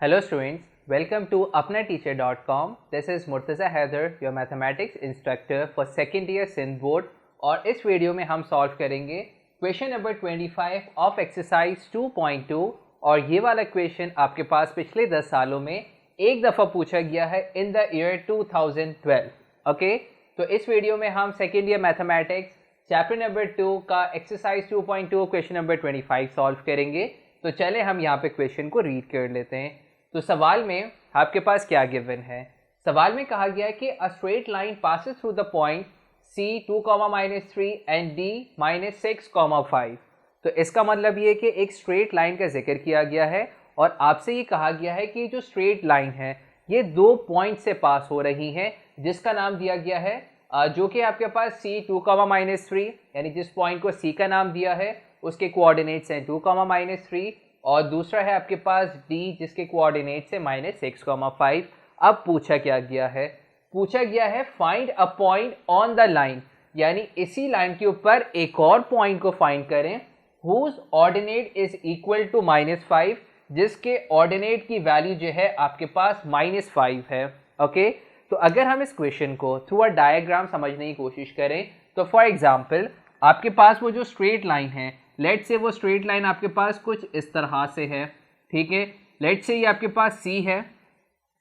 Hello students, welcome to apnateacher.com. This is Murtaza Haider, your mathematics instructor for second year Sindh board. और इस video में हम solve करेंगे question number 25 of exercise 2.2 और ये वाला क्वेश्चन आपके पास पिछले 10 सालों में एक दफ़ा पूछा गया है इन द ईयर 2012. ओके, तो इस वीडियो में हम second year mathematics chapter number 2 का एक्सरसाइज 2.2 क्वेश्चन नंबर 25 सॉल्व करेंगे. तो चले हम यहाँ पे क्वेश्चन को रीड कर लेते हैं. तो सवाल में आपके पास क्या गिवन है. सवाल में कहा गया है कि a straight line passes through the point C 2,-3 and D -6,5. तो इसका मतलब ये कि एक स्ट्रेट लाइन का जिक्र किया गया है और आपसे ये कहा गया है कि जो स्ट्रेट लाइन है ये दो पॉइंट से पास हो रही है जिसका नाम दिया गया है जो कि आपके पास C 2,-3 यानी जिस पॉइंट को C का नाम दिया है उसके कोऑर्डिनेट्स हैं 2,-3 और दूसरा है आपके पास D जिसके कोऑर्डिनेट्स है -6,5. अब पूछा क्या गया है, पूछा गया है find a point on the line, यानी इसी लाइन के ऊपर एक और पॉइंट को फाइंड करें whose ordinate is equal to -5, जिसके ऑर्डिनेट की वैल्यू जो है आपके पास -5 है. ओके, तो अगर हम इस क्वेश्चन को थ्रू अ डायग्राम समझने की कोशिश करें तो फॉर एग्जांपल आपके पास वो जो स्ट्रेट लाइन है, लेट से वो स्ट्रेट लाइन आपके पास कुछ इस तरह से है. ठीक है, लेट से ये आपके पास C है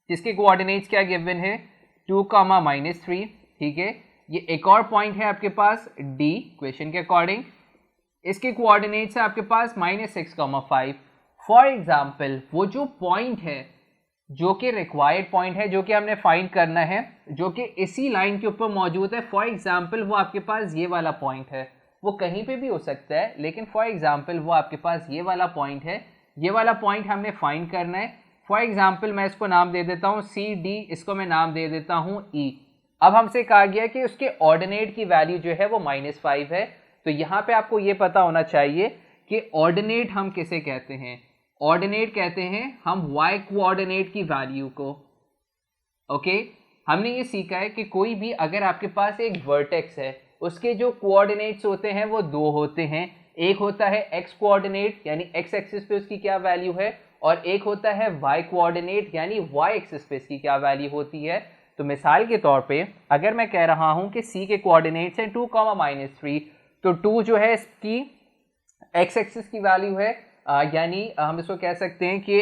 जिसके कोऑर्डिनेट्स क्या गिवन है 2,-3. ठीक है, ये एक और पॉइंट है आपके पास D क्वेश्चन के अकॉर्डिंग, इसके कोऑर्डिनेट्स है आपके पास -6,5. फॉर एग्जांपल वो जो पॉइंट है जो कि रिक्वायर्ड पॉइंट है जो कि हमने फाइंड करना है जो कि इसी लाइन के ऊपर मौजूद है, फॉर एग्जांपल वो आपके पास ये वाला पॉइंट है, वो कहीं पे भी हो सकता है लेकिन फॉर एग्जांपल वो आपके पास ये वाला पॉइंट है, ये वाला पॉइंट हमने फाइंड करना है. फॉर एग्जांपल मैं इसको नाम दे देता हूँ CD, इसको मैं नाम दे देता हूँ E. अब हमसे कहा गया कि उसके ऑर्डिनेट की वैल्यू जो है वो -5 है. तो यहाँ पे आपको ये पता होना चाहिए कि ऑर्डिनेट हम किसे कहते हैं. ऑर्डिनेट कहते हैं हम y कोऑर्डिनेट की वैल्यू को. ओके, हमने ये सीखा है कि कोई भी अगर आपके पास एक वर्टेक्स है उसके जो कोऑर्डिनेट्स होते हैं वो दो होते हैं. एक होता है x कोऑर्डिनेट यानी x एक्सिस पे उसकी क्या वैल्यू है और एक होता है y कोऑर्डिनेट यानी y एक्सिस पे इसकी क्या वैल्यू होती है. तो मिसाल के तौर पे अगर मैं कह रहा हूं कि C के कोऑर्डिनेट्स हैं 2,-3, तो 2 जो है इसकी x एक्सिस की वैल्यू है, यानी हम इसको कह सकते हैं कि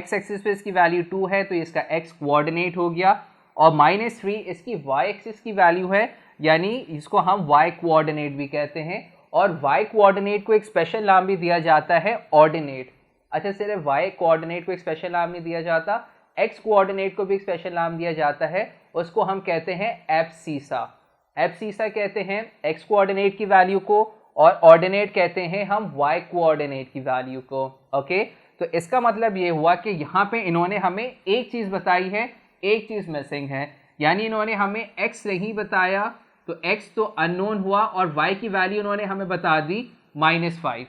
x एक्सिस पे इसकी वैल्यू 2 है तो इसका x कोऑर्डिनेट हो गया और -3 इसकी y एक्सिस की वैल्यू है, यानी इसको हम y कोऑर्डिनेट भी कहते हैं. और y कोऑर्डिनेट को एक स्पेशल नाम भी दिया जाता है ऑर्डिनेट. अच्छा, सिर्फ y कोऑर्डिनेट को एक स्पेशल नाम नहीं दिया जाता, x कोऑर्डिनेट को भी एक स्पेशल नाम दिया जाता है, उसको हम कहते हैं एब्सिसा. एब्सिसा कहते हैं x कोऑर्डिनेट की वैल्यू को और ऑर्डिनेट कहते हैं हम y कोऑर्डिनेट की वैल्यू को. ओके, तो इसका मतलब ये हुआ कि यहाँ पे इन्होंने हमें एक चीज़ बताई है, एक चीज़ मिसिंग है, यानी इन्होंने हमें x नहीं बताया तो x तो अननोन हुआ और y की वैल्यू इन्होंने हमें बता दी -5.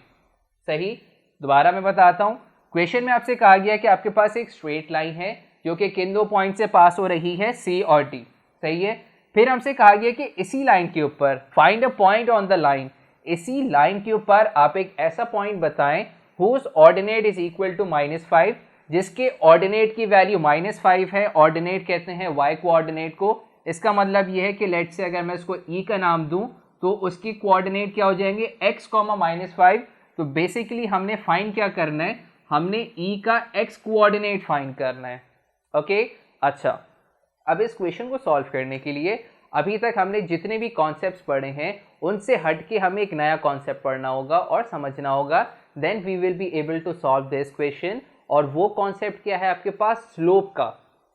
सही, दोबारा मैं बताता हूँ. क्वेश्चन में आपसे कहा गया कि आपके पास एक स्ट्रेट लाइन है जो कि किन दो पॉइंट से पास हो रही है C और D. सही है, फिर हमसे कहा गया कि इसी लाइन के ऊपर find a point on the line, इसी लाइन के ऊपर आप एक ऐसा पॉइंट बताएं whose ordinate is equal to -5, जिसके ऑर्डिनेट की वैल्यू -5 है. ऑर्डिनेट कहते हैं y कोऑर्डिनेट को. इसका मतलब ये है कि लेट से अगर मैं इसको E का नाम दूं तो उसकी कोऑर्डिनेट क्या हो जाएंगे x, -5. तो बेसिकली हमने फाइंड क्या करना है, हमने E का x कोऑर्डिनेट फाइंड करना है. ओके, अच्छा, अब इस क्वेश्चन को सॉल्व करने के लिए अभी तक हमने जितने भी कॉन्सेप्ट्स पढ़े हैं उनसे हट के हमें एक नया कॉन्सेप्ट पढ़ना होगा और समझना होगा. Then we will be able to solve this question. और वो कॉन्सेप्ट क्या है आपके पास, स्लोप का.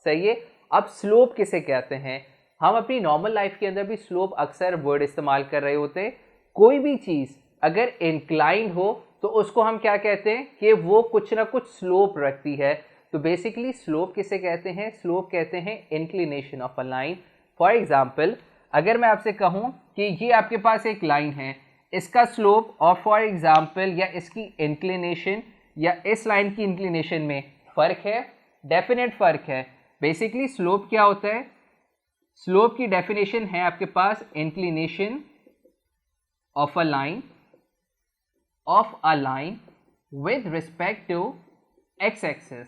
सही है, अब स्लोप किसे कहते हैं, हम अपनी नॉर्मल लाइफ के अंदर भी स्लोप अक्सर वर्ड इस्तेमाल कर रहे होते हैं. कोई भी चीज़ अगर इंक्लाइंड हो तो उसको हम क्या कहते हैं कि वो कुछ ना कुछ स्लोप रखती है. तो बेसिकली स्लोप किसे कहते हैं, स्लोप कहते हैं inclination of a line. For example अगर मैं आपसे कहूँ कि ये आपके पास एक लाइन है, इसका स्लोप और फॉर एग्जाम्पल या इसकी इंक्लिनेशन या इस लाइन की इंक्लिनेशन में फ़र्क है, डेफिनेट फ़र्क है. बेसिकली स्लोप क्या होता है, स्लोप की डेफिनेशन है आपके पास inclination of a line with respect to x axis.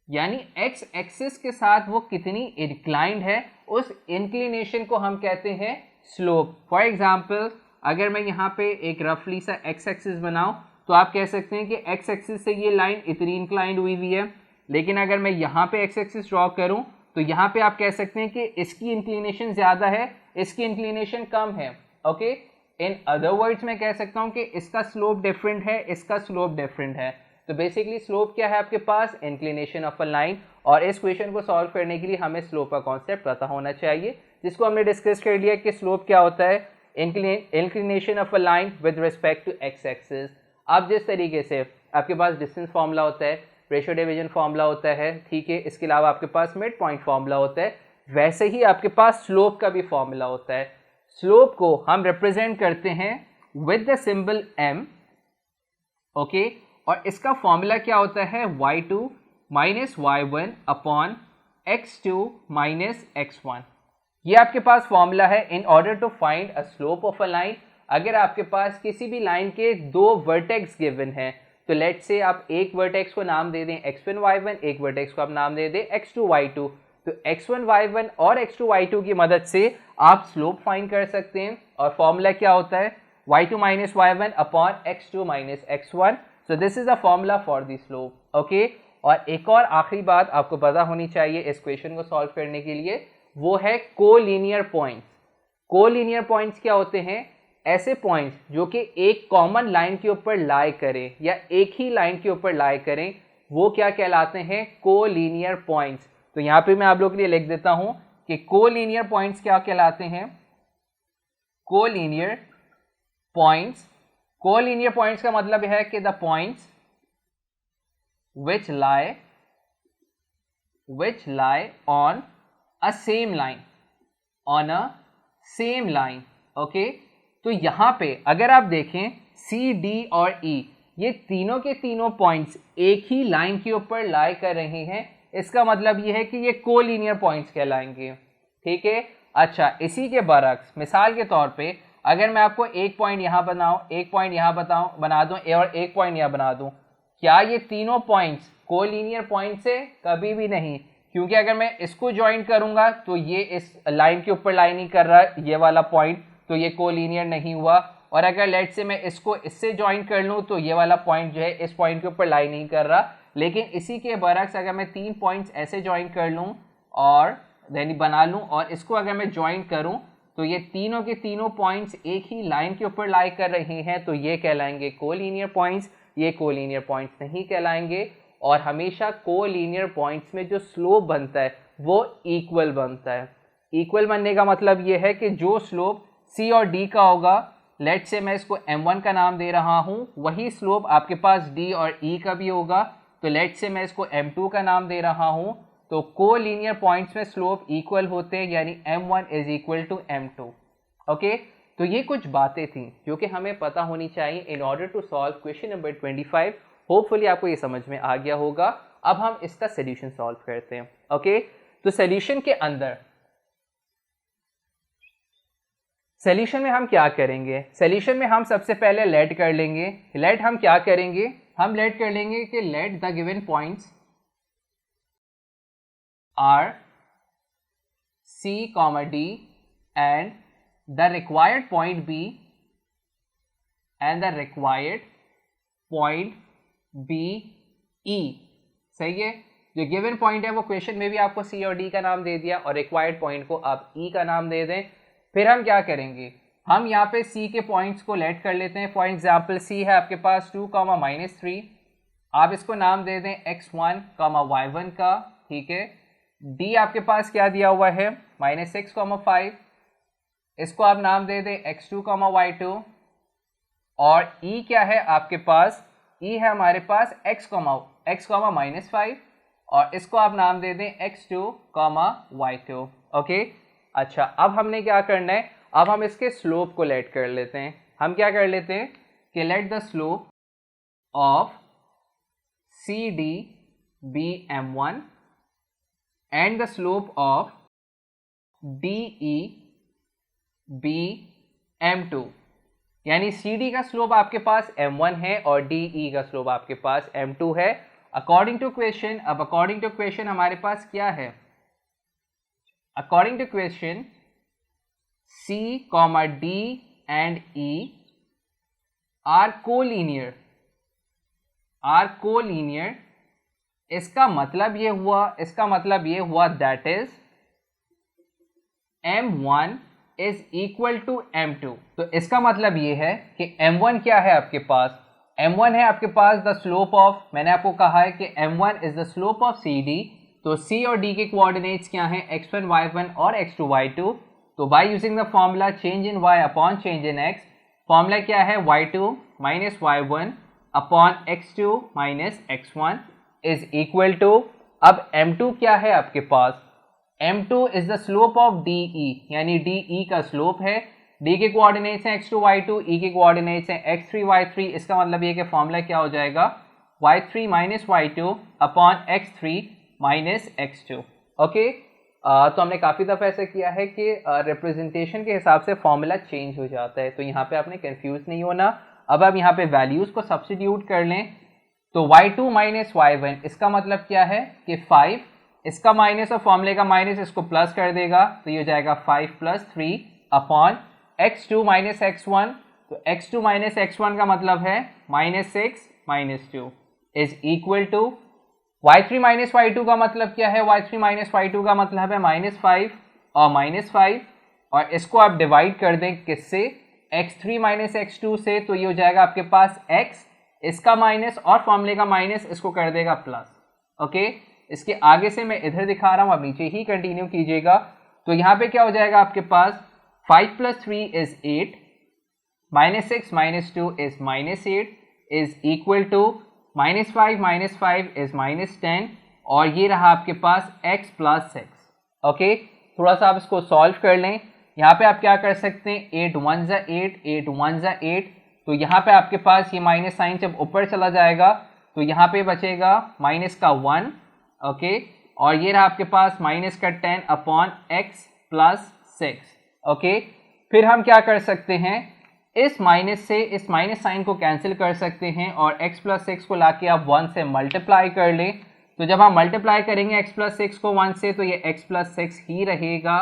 यानी एक्स एक्सिस के साथ वो कितनी इंक्लाइंड है, उस इंक्लिनेशन को हम कहते हैं स्लोप। फॉर एग्जाम्पल अगर मैं यहाँ पे एक रफली सा एक्स एक्सिस बनाऊँ तो आप कह सकते हैं कि एक्स एक्सिस से ये लाइन इतनी इंक्लाइंड हुई हुई है, लेकिन अगर मैं यहाँ पे एक्स एक्सिस ड्रॉ करूँ तो यहाँ पे आप कह सकते हैं कि इसकी इंक्लिनेशन ज़्यादा है, इसकी इंक्लिनेशन कम है। ओके, इन अदर वर्ड्स मैं कह सकता हूँ कि इसका स्लोप डिफरेंट है, इसका स्लोप डिफरेंट है। तो बेसिकली स्लोप क्या है आपके पास, इंक्लिनेशन ऑफ अ लाइन। और इस क्वेश्चन को सॉल्व करने के लिए हमें स्लोप का कॉन्सेप्ट पता होना चाहिए, जिसको हमने डिस्कस कर लिया कि स्लोप क्या होता है, inclination of a line with respect to x axis. अब जिस तरीके से आपके पास डिस्टेंस फार्मूला होता है, रेशियो डिवीजन फार्मूला होता है, ठीक है, इसके अलावा आपके पास मिड पॉइंट फार्मूला होता है, वैसे ही आपके पास स्लोप का भी फार्मूला होता है। स्लोप को हम रिप्रेजेंट करते हैं with the symbol m, okay, और इसका फॉर्मूला क्या होता है, y2 minus y1 upon x2 minus x1। ये आपके पास फॉर्मूला है in order to find a slope of a line. अगर आपके पास किसी भी लाइन के दो वर्टेक्स गिवन हैं, तो लेट्स से आप एक वर्टेक्स को नाम दे दें x1 y1, एक वर्टेक्स को आप नाम दे दें x2 y2, तो x1 y1 और x2 y2 की मदद से आप स्लोप फाइंड कर सकते हैं। और फॉर्मूला क्या होता है, y2 minus y1 upon x2 minus x1। So this is a formula for the slope, okay. और एक और आखिरी बात आपको पता होनी चाहिए इस क्वेश्चन को सॉल्व करने के लिए, वो है कोलिनियर पॉइंट्स। कोलिनियर पॉइंट्स क्या होते हैं, ऐसे पॉइंट्स जो कि एक कॉमन लाइन के ऊपर लाई करें या एक ही लाइन के ऊपर लाई करें, वो क्या कहलाते हैं, कोलिनियर पॉइंट्स। तो यहाँ पे मैं आप लोगों के लिए लिख देता हूं कि कोलिनियर पॉइंट्स क्या कहलाते हैं, कोलिनियर पॉइंट्स। कोलिनियर पॉइंट्स का मतलब है कि the points which lie on a same line, okay. तो यहां पे अगर आप देखें सी, डी और ई, ये तीनों के तीनों पॉइंट्स एक ही लाइन के ऊपर लाई कर रहे हैं, इसका मतलब ये है कि ये कोलिनियर पॉइंट्स कहलाएंगे, ठीक है। अच्छा, इसी के बरक्स मिसाल के तौर पे अगर मैं आपको एक पॉइंट यहां बनाऊं, एक पॉइंट यहां बना दूं और एक पॉइंट यहां बना दूं, क्या ये तीनों पॉइंट्स कोलिनियर पॉइंट्स है, कभी भी नहीं। क्योंकि अगर मैं इसको ज्वाइन करूंगा तो ये इस लाइन के ऊपर लाई नहीं कर रहा, ये वाला पॉइंट, तो ये कोलिनियर नहीं हुआ। और अगर लेट से मैं इसको इससे ज्वाइन कर लूं तो ये वाला पॉइंट जो है इस पॉइंट के ऊपर लाई नहीं कर रहा। लेकिन इसी के बरक्स अगर मैं तीन पॉइंट्स ऐसे ज्वाइन कर लूं और देन बना लूं और इसको अगर मैं ज्वाइन करूं तो ये तीनों के तीनों पॉइंट्स एक ही लाइन के ऊपर लाई कर रहे हैं, तो ये कहलाएंगे कोलिनियर पॉइंट्स, ये कोलिनियर पॉइंट्स नहीं कहलाएंगे। और हमेशा कोलिनियर पॉइंट्स में जो स्लोप बनता है वो इक्वल बनता है। इक्वल बनने का मतलब ये है कि जो स्लोप सी और डी का होगा, लेट से मैं इसको m1 का नाम दे रहा हूँ, वही स्लोप आपके पास d और e का भी होगा। तो लेट से मैं इसको m2 का नाम दे रहा हूँ, तो कोलिनियर पॉइंट्स में स्लोप इक्वल होते हैं, यानी m1 is equal to m2, okay. तो ये कुछ बातें थी जो कि हमें पता होनी चाहिए in order to solve question number 25। Hopefully आपको ये समझ में आ गया होगा। अब हम इसका सोल्यूशन सॉल्व करते हैं, ओके। तो सोल्यूशन के अंदर, सोल्यूशन में हम क्या करेंगे, सोल्यूशन में हम सबसे पहले लेट कर लेंगे। लेट हम क्या करेंगे, हम लेट कर लेंगे कि let the given points are C, D and the required point B and the required point B E, सही है। जो गिवन पॉइंट है वो क्वेश्चन में भी आपको C और D का नाम दे दिया और रिक्वायर्ड पॉइंट को आप E का नाम दे दें। फिर हम क्या करेंगे, हम यहाँ पे C के पॉइंट्स को लेट कर लेते हैं। फॉर एग्जाम्पल C है आपके पास 2, -3, आप इसको नाम दे दें x1, y1 का, ठीक है। D आपके पास क्या दिया हुआ है, -6, 5, इसको आप नाम दे दें x2, y2। और E क्या है आपके पास, E है हमारे पास x, -5, और इसको आप नाम दे दें x2, y2, ओके। अच्छा, अब हमने क्या करना है, अब हम इसके स्लोप को लेट कर लेते हैं। हम क्या कर लेते हैं कि let the slope of CD be m1 and the slope of DE be m2, यानी CD का स्लोप आपके पास m1 है और DE का स्लोप आपके पास m2 है। अकॉर्डिंग टू क्वेश्चन, अब अकॉर्डिंग टू क्वेश्चन हमारे पास क्या है, according to question C, D and E are collinear, इसका मतलब ये हुआ that is M1 is equal to M2। तो इसका मतलब ये है कि M1 क्या है आपके पास, M1 है आपके पास द स्लोप ऑफ, मैंने आपको कहा है कि M1 is the slope of CD। तो C और D के कोऑर्डिनेट्स क्या हैं, x1 y1 और x2 y2। तो by using the formula change in y upon change in x, formula क्या है y2 minus y1 upon x2 minus x1 is equal to, अब M2 क्या है आपके पास, M2 is the slope of DE, यानी DE का स्लोप है, D के कोऑर्डिनेट्स हैं x2 y2, E के कोऑर्डिनेट्स हैं x3 y3। इसका मतलब ये कि फॉर्मूला क्या हो जाएगा y3 minus y2 upon x3 minus x2। Okay, तो हमने काफ़ी दफ़ा ऐसा किया है कि रिप्रेजेंटेशन के हिसाब से फॉर्मूला चेंज हो जाता है, तो यहाँ पे आपने कंफ्यूज नहीं होना। अब आप यहाँ पे वैल्यूज़ को सब्स्टिट्यूट कर लें, तो y2 माइनस y1 इसका मतलब क्या है कि 5, इसका माइनस और फॉर्मूले का माइनस इसको प्लस कर देगा, तो ये हो जाएगा 5 plus 3 upon x2 minus x1। तो x2 माइनस x1 का मतलब है minus 6 minus 2 is equal to y3 minus y2 का मतलब क्या है, y3 माइनस y2 का मतलब है माइनस 5 और माइनस 5, और इसको आप डिवाइड कर दें किससे, x3 माइनस x2 से, तो ये हो जाएगा आपके पास x, इसका माइनस और फॉर्मूले का माइनस इसको कर देगा प्लस। ओके, इसके आगे से मैं इधर दिखा रहा हूँ, आप नीचे ही कंटिन्यू कीजिएगा। तो यहाँ पे क्या हो जाएगा आपके पास 5 plus 3 is 8, minus 6 minus 2 is minus 8 is equal to minus 5 is minus 10, और ये रहा आपके पास x प्लस 6। ओके, थोड़ा सा आप इसको सॉल्व कर लें। यहाँ पे आप क्या कर सकते हैं, 8 1 ज़ा 8, 8 1 ज़ा 8, तो यहाँ पे आपके पास ये माइनस साइन जब ऊपर चला जाएगा तो यहाँ पे बचेगा माइनस का 1। ओके, और ये रहा आपके पास माइनस का 10 अपॉन x प्लस 6। ओके, फिर हम क्या कर सकते हैं, इस माइनस से इस माइनस साइन को कैंसिल कर सकते हैं, और x प्लस 6 को लाके आप 1 से मल्टीप्लाई कर लें। तो जब हम मल्टीप्लाई करेंगे x प्लस 6 को 1 से, तो ये x प्लस 6 ही रहेगा,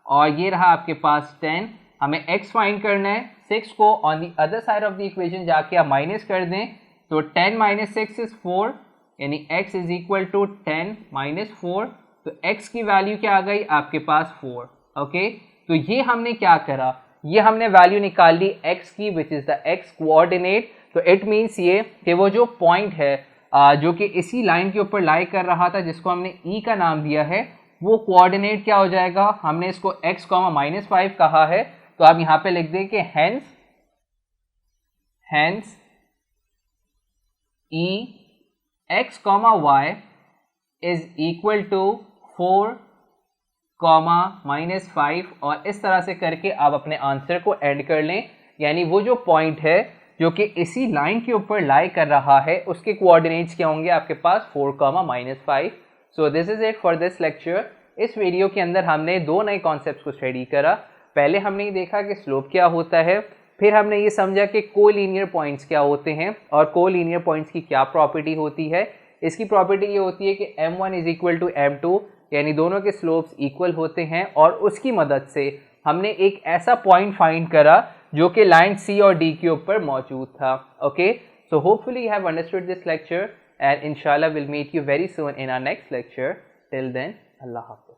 और ये रहा आपके पास 10। हमें x फाइंड करना है, 6 को on the other side of the equation जाके आप माइनस कर दें, तो 10 माइनस 6 इज 4, यानी x is equal to 10 minus 4। तो x की वैल्यू क्या आ गई आपके पास 4। ओके, तो ये हमने क्या करा, ये हमने वैल्यू निकाल ली x की, which is the x coordinate. तो इट मीन्स ये कि वो जो पॉइंट है जो कि इसी लाइन के ऊपर लाई कर रहा था, जिसको हमने E का नाम दिया है, वो कोऑर्डिनेट क्या हो जाएगा, हमने इसको x, माइनस 5 कहा है, तो आप यहाँ पे लिख दें कि hence E x, y is equal to 4, minus 5, और इस तरह से करके आप अपने आंसर को एंड कर लें। यानी वो जो पॉइंट है जो कि इसी लाइन के ऊपर लाई कर रहा है, उसके कोऑर्डिनेट्स क्या होंगे आपके पास 4, minus 5। So this is it for this lecture. इस वीडियो के अंदर हमने दो नए कॉन्सेप्ट्स को स्टडी करा। पहले हमने ये देखा कि स्लोप क्या होता है, फिर हमने ये समझा कि कोलिनियर पॉइंट्स क्या होते हैं और कोलिनियर पॉइंट्स की क्या प्रॉपर्टी होती है। इसकी प्रॉपर्टी ये होती है कि m1 is equal to m2, यानी दोनों के स्लोप्स इक्वल होते हैं, और उसकी मदद से हमने एक ऐसा पॉइंट फाइंड करा जो कि लाइन C और D के ऊपर मौजूद था। Okay, so hopefully you have understood this lecture, and इंशाल्लाह will meet you very soon in our next lecture. Till then, अल्लाह हाफ़िज़।